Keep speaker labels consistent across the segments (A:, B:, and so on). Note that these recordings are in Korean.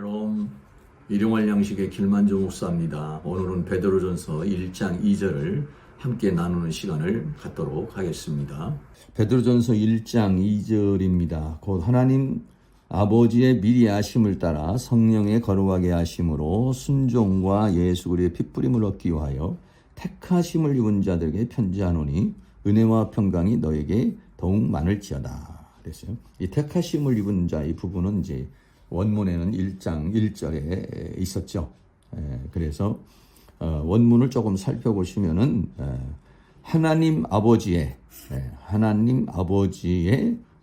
A: 샬롬, 일용할 양식의 길만조 목사입니다. 오늘은 베드로전서 1장 2절을 함께 나누는 시간을 갖도록 하겠습니다. 베드로전서 1장 2절입니다. 곧 하나님 아버지의 미리 아심을 따라 성령의 거룩하게 하심으로 순종과 예수 그리스도의 핏부림을 얻기 위하여 택하심을 입은 자들에게 편지하노니 은혜와 평강이 너에게 더욱 많을지어다. 그랬어요. 이 택하심을 입은 자 이 부분은 이제 원문에는 1장 1절에 있었죠. 그래서 원문을 조금 살펴보시면은 하나님 아버지의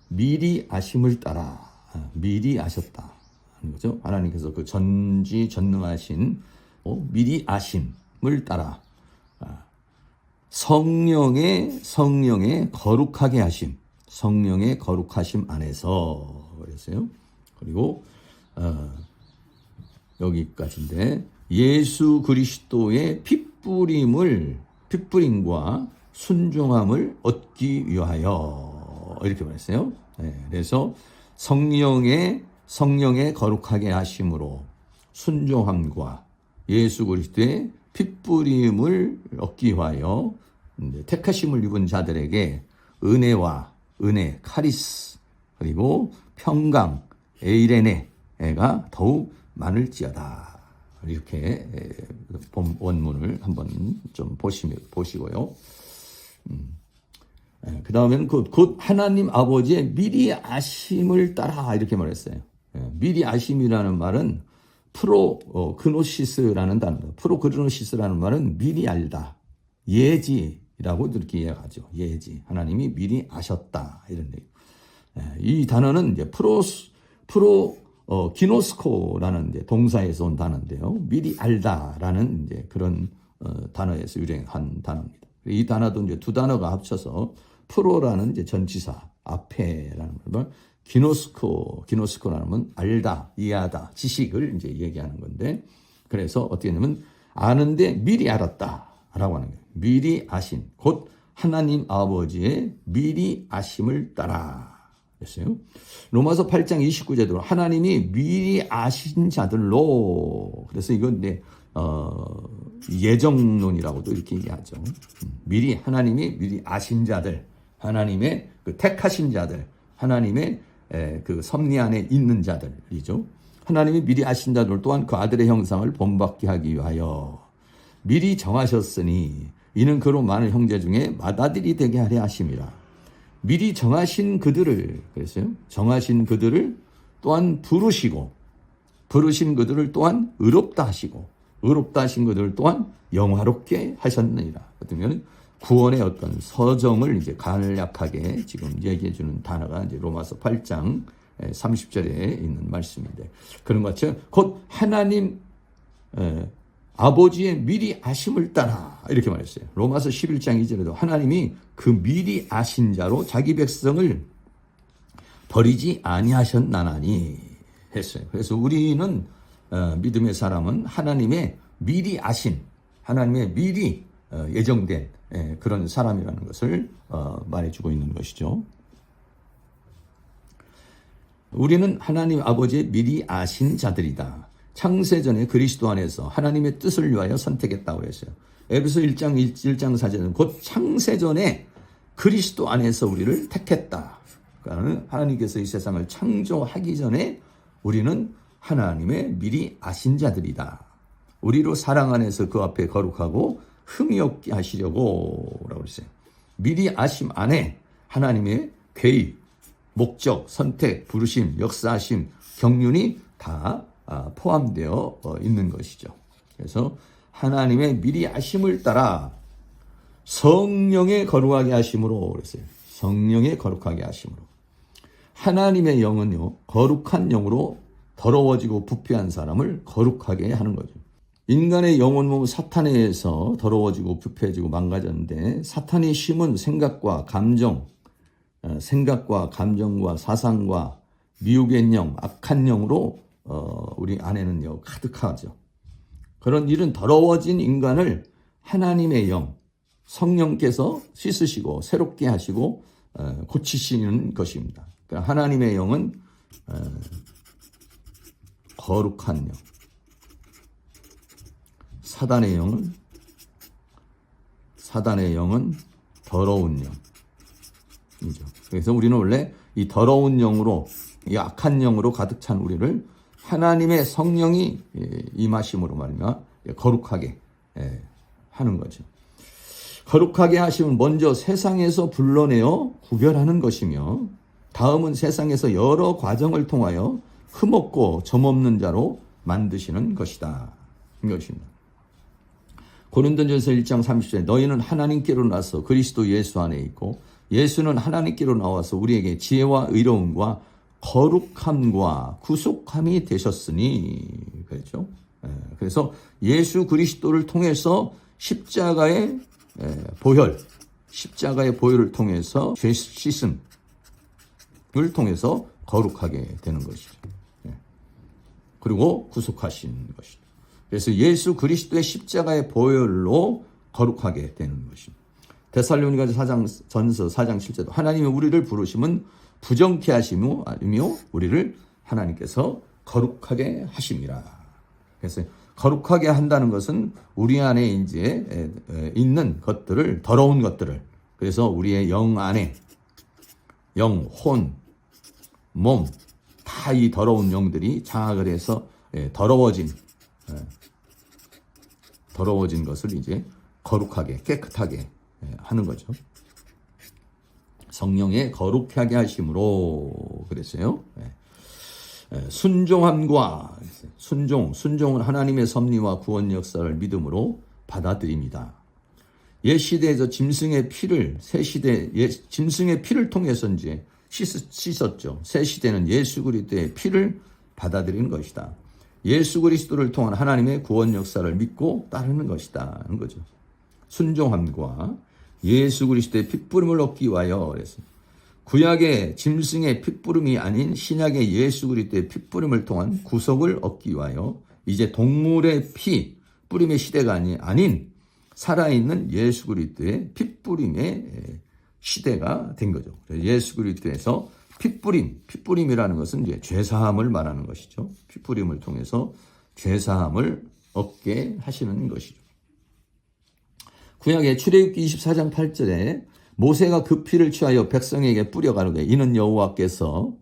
A: 미리 아심을 따라 미리 아셨다 하는 거죠. 하나님께서 그 전지전능하신 미리 아심을 따라 성령의 거룩하게 하심, 성령의 거룩하심 안에서 그랬어요. 그리고 여기까지인데 예수 그리스도의 핏부림과 순종함을 얻기 위하여 이렇게 말했어요. 그래서 성령의 거룩하게 하심으로 순종함과 예수 그리스도의 핏부림을 얻기 위하여 택하심을 입은 자들에게 은혜, 카리스, 그리고 평강, 에이레네가 더욱 많을지어다. 이렇게 본 원문을 한번 좀 보시고요. 그 다음에는 곧 하나님 아버지의 미리 아심을 따라 이렇게 말했어요. 미리 아심이라는 말은 프로그노시스라는 단어입니다. 프로그노시스라는 말은 미리 알다, 예지라고 이렇게 이해하죠. 예지. 하나님이 미리 아셨다 이런 얘기. 이 단어는 이제 기노스코라는 이제 동사에서 온 단어인데요. 미리 알다라는 이제 그런 단어에서 유래한 단어입니다. 이 단어도 이제 두 단어가 합쳐서 프로라는 이제 전치사 앞에라는 말, 기노스코라는 건 알다, 이해하다, 지식을 이제 얘기하는 건데, 그래서 어떻게 하냐면 아는데 미리 알았다라고 하는 거예요. 미리 아신, 곧 하나님 아버지의 미리 아심을 따라. 됐어요. 로마서 8장 29절대로 하나님이 미리 아신 자들로, 그래서 이건 예정론이라고도 이렇게 얘기하죠. 하나님이 미리 아신 자들, 하나님의 그 택하신 자들, 하나님의 그 섭리 안에 있는 자들이죠. 하나님이 미리 아신 자들 또한 그 아들의 형상을 본받게 하기 위하여 미리 정하셨으니 이는 그로 많은 형제 중에 맏아들이 되게 하려 하심이라. 미리 정하신 그들을, 그랬어요. 정하신 그들을 또한 부르신 그들을 또한 의롭다 하시고, 의롭다 하신 그들을 또한 영화롭게 하셨느니라. 그러면 구원의 어떤 서정을 이제 간략하게 지금 얘기해 주는 단어가 이제 로마서 8장 30절에 있는 말씀인데, 그런 것 같이 곧 하나님 아버지의 미리 아심을 따라 이렇게 말했어요. 로마서 11장 2절에도 하나님이 그 미리 아신 자로 자기 백성을 버리지 아니하셨나니 했어요. 그래서 우리는 믿음의 사람은 하나님의 미리 아신, 하나님의 미리 예정된 그런 사람이라는 것을 말해주고 있는 것이죠. 우리는 하나님 아버지의 미리 아신 자들이다. 창세전에 그리스도 안에서 하나님의 뜻을 위하여 선택했다고 했어요. 에베소 1장 4절은 곧 창세전에 그리스도 안에서 우리를 택했다. 그러니까 하나님께서 이 세상을 창조하기 전에 우리는 하나님의 미리 아신 자들이다. 우리로 사랑 안에서 그 앞에 거룩하고 흠이 없게 하시려고 라고 했어요. 미리 아심 안에 하나님의 계획, 목적, 선택, 부르심, 역사하심, 경륜이 다 포함되어 있는 것이죠. 그래서 하나님의 미리 아심을 따라 성령의 거룩하게 하심으로 그랬어요. 성령의 거룩하게 하심으로. 하나님의 영은요, 거룩한 영으로 더러워지고 부패한 사람을 거룩하게 하는 거죠. 인간의 영혼 몸은 사탄에 의해서 더러워지고 부패해지고 망가졌는데, 사탄이 심은 생각과 감정과 사상과 미혹의 영, 악한 영으로 우리 안에는요 가득하죠. 그런 이런 더러워진 인간을 하나님의 영, 성령께서 씻으시고 새롭게 하시고 고치시는 것입니다. 그러니까 하나님의 영은 거룩한 영. 사단의 영은 더러운 영이죠. 그래서 우리는 원래 이 더러운 영으로, 이 악한 영으로 가득 찬 우리를 하나님의 성령이 임하심으로 말미암아 거룩하게 하는 거죠. 거룩하게 하심은 먼저 세상에서 불러내어 구별하는 것이며, 다음은 세상에서 여러 과정을 통하여 흠없고 점없는 자로 만드시는 것이다. 이것입니다. 고린도전서 1장 30절에 너희는 하나님께로 나서 그리스도 예수 안에 있고 예수는 하나님께로 나와서 우리에게 지혜와 의로움과 거룩함과 구속함이 되셨으니. 그렇죠? 그래서 예수 그리스도를 통해서 십자가의 보혈을 통해서 죄 씻음을 통해서 거룩하게 되는 것이죠. 그리고 구속하신 것이죠. 그래서 예수 그리스도의 십자가의 보혈로 거룩하게 되는 것입니다. 데살로니가서 전서 4장 7절도 하나님이 우리를 부르심은 부정케 하시며 우리를 하나님께서 거룩하게 하심이라. 그래서 거룩하게 한다는 것은 우리 안에 이제 있는 것들을, 더러운 것들을, 그래서 우리의 영 안에 영, 혼, 몸, 다 이 더러운 영들이 장악을 해서 더러워진 것을 이제 거룩하게, 깨끗하게 하는 거죠. 성령의 거룩하게 하심으로 그랬어요. 순종함과 순종은 하나님의 섭리와 구원 역사를 믿음으로 받아들입니다. 옛 시대에서 짐승의 피를 짐승의 피를 통해서 이제 씻었죠. 새 시대는 예수 그리스도의 피를 받아들이는 것이다. 예수 그리스도를 통한 하나님의 구원 역사를 믿고 따르는 것이다 하는 거죠. 순종함과 예수 그리스도의 핏부림을 얻기 위하여 그랬어요. 구약의 짐승의 핏부림이 아닌 신약의 예수 그리스도의 핏부림을 통한 구속을 얻기 위하여 이제 동물의 피 뿌림의 시대가 아닌 살아있는 예수 그리스도의 핏부림의 시대가 된 거죠. 예수 그리스도에서 핏부림이라는 것은 이제 죄사함을 말하는 것이죠. 핏부림을 통해서 죄사함을 얻게 하시는 것이죠. 구약의 출애굽기 24장 8절에 모세가 그 피를 취하여 백성에게 뿌려 가르되 이는 여호와께서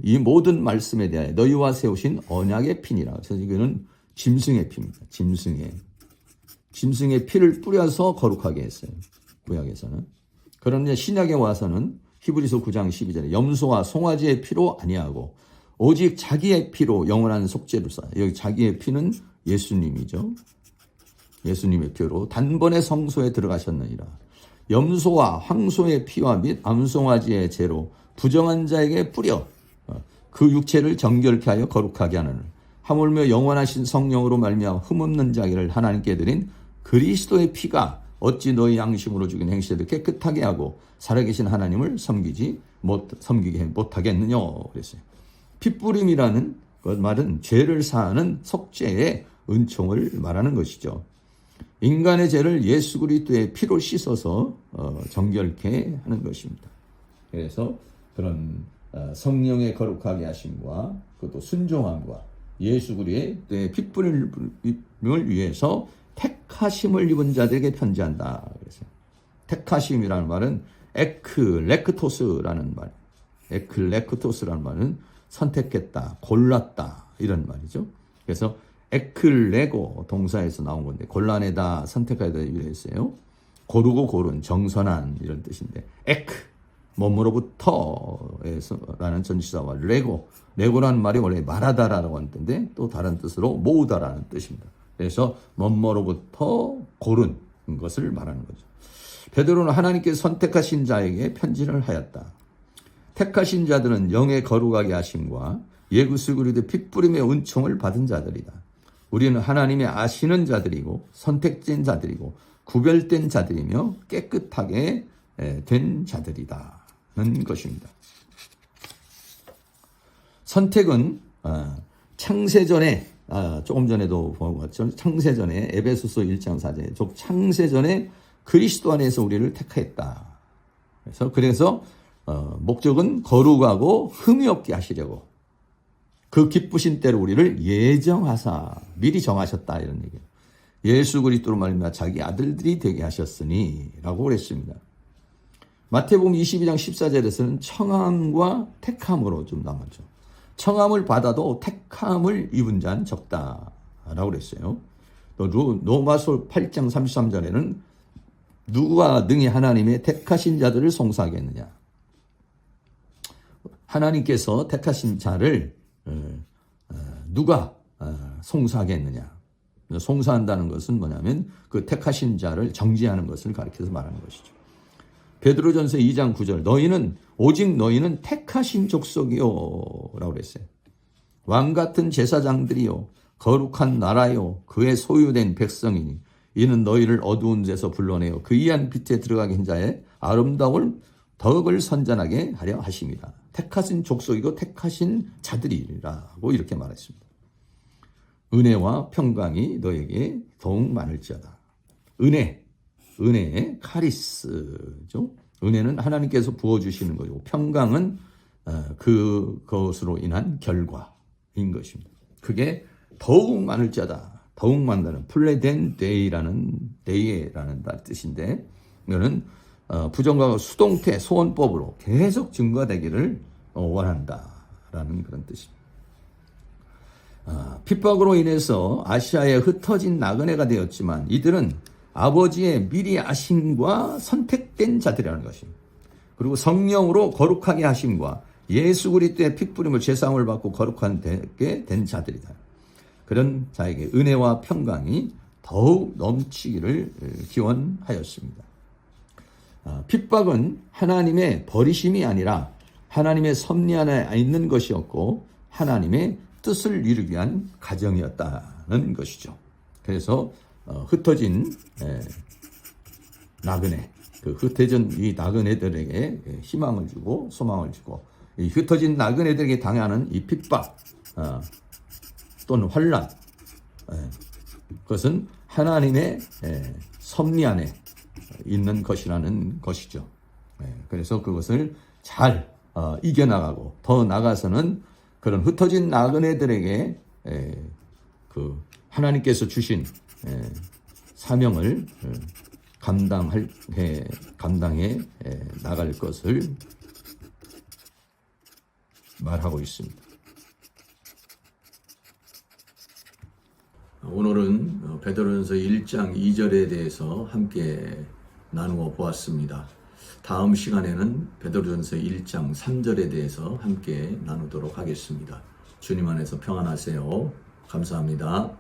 A: 이 모든 말씀에 대하여 너희와 세우신 언약의 피니라. 그래서 이거는 짐승의 피입니다. 짐승의 피를 뿌려서 거룩하게 했어요. 구약에서는. 그런데 신약에 와서는 히브리서 9장 12절에 염소와 송아지의 피로 아니하고 오직 자기의 피로 영원한 속죄를 쌓아. 여기 자기의 피는 예수님이죠. 예수님의 피로 단번에 성소에 들어가셨느니라. 염소와 황소의 피와 및 암송아지의 죄로 부정한 자에게 뿌려 그 육체를 정결케 하여 거룩하게 하느니라. 하물며 영원하신 성령으로 말미암아 흠없는 자기를 하나님께 드린 그리스도의 피가 어찌 너희 양심으로 죽인 행실을 깨끗하게 하고 살아계신 하나님을 섬기게 못하겠느냐 그랬어요. 핏부림이라는 말은 죄를 사하는 속죄의 은총을 말하는 것이죠. 인간의 죄를 예수 그리스도의 피로 씻어서 정결케 하는 것입니다. 그래서 그런 성령의 거룩하게 하심과 그것도 순종함과 예수 그리스도의 핏부림을 위해서 택하심을 입은 자들에게 편지한다. 그래서 택하심이라는 말은 에클레크토스라는 말은 선택했다, 골랐다 이런 말이죠. 그래서 에클레고 동사에서 나온 건데 골라내다, 선택하다 이랬어요. 고르고 고른, 정선한 이런 뜻인데 몸으로부터라는 전치사와 레고라는 말이 원래 말하다라고 하는 뜻인데 또 다른 뜻으로 모으다라는 뜻입니다. 그래서 몸으로부터 고른 것을 말하는 거죠. 베드로는 하나님께서 선택하신 자에게 편지를 하였다. 택하신 자들은 영의 거룩하게 하심과 예수 그리스도의 핏부림의 은총을 받은 자들이다. 우리는 하나님의 아시는 자들이고 선택된 자들이고 구별된 자들이며 깨끗하게 된 자들이다는 것입니다. 선택은 창세전에 조금 전에도 보았죠. 창세전에 에베소서 1장 4절에 창세전에 그리스도 안에서 우리를 택했다. 그래서 목적은 거룩하고 흠이 없게 하시려고 그 기쁘신 때로 우리를 예정하사 미리 정하셨다 이런 얘기예요. 예수 그리스도로 말미암아 자기 아들들이 되게 하셨으니 라고 그랬습니다. 마태복음 22장 14절에서는 청함과 택함으로 좀 나왔죠. 청함을 받아도 택함을 입은 자는 적다라고 그랬어요. 또 로마서 8장 33절에는 누가 능히 하나님의 택하신 자들을 송사하겠느냐. 하나님께서 택하신 자를 누가 송사하겠느냐. 송사한다는 것은 뭐냐면 그 택하신 자를 정죄하는 것을 가리켜서 말하는 것이죠. 베드로전서 2장 9절 오직 너희는 택하신 족속이요 라고 그랬어요. 왕같은 제사장들이요 거룩한 나라요 그의 소유된 백성이니 이는 너희를 어두운 데서 불러내어 그 이한 빛에 들어가게 한 자의 아름다운 덕을 선전하게 하려 하심이라. 택하신 족속이고 택하신 자들이라고 이렇게 말했습니다. 은혜와 평강이 너에게 더욱 많을지어다. 은혜의 카리스죠. 은혜는 하나님께서 부어주시는 거고 평강은 그것으로 인한 결과인 것입니다. 그게 더욱 많을지어다. 더욱 많다는 플레덴 데이라는 뜻인데 이거는 부정과 수동태 소원법으로 계속 증거되기를 원한다라는 그런 뜻입니다. 핍박으로 인해서 아시아에 흩어진 나그네가 되었지만 이들은 아버지의 미리 아심과 선택된 자들이라는 것입니다. 그리고 성령으로 거룩하게 하심과 예수 그리스도의 피 뿌림을 제사함을 받고 거룩하게 된 자들이다. 그런 자에게 은혜와 평강이 더욱 넘치기를 기원하였습니다. 핍박은 하나님의 버리심이 아니라 하나님의 섭리 안에 있는 것이었고 하나님의 뜻을 이루기 위한 가정이었다는 것이죠. 그래서 흩어진 나그네, 그 흩어진 이 나그네들에게 희망을 주고 소망을 주고 이 흩어진 나그네들에게 당하는 이 핍박 또는 환난, 그것은 하나님의 섭리 안에 있는 것이라는 것이죠. 그래서 그것을 잘 이겨나가고 더 나아가서는 그런 흩어진 나그네들에게 그 하나님께서 주신 사명을 감당해 나갈 것을 말하고 있습니다. 오늘은 베드로전서 1장 2절에 대해서 함께 나누어 보았습니다. 다음 시간에는 베드로전서 1장 3절에 대해서 함께 나누도록 하겠습니다. 주님 안에서 평안하세요. 감사합니다.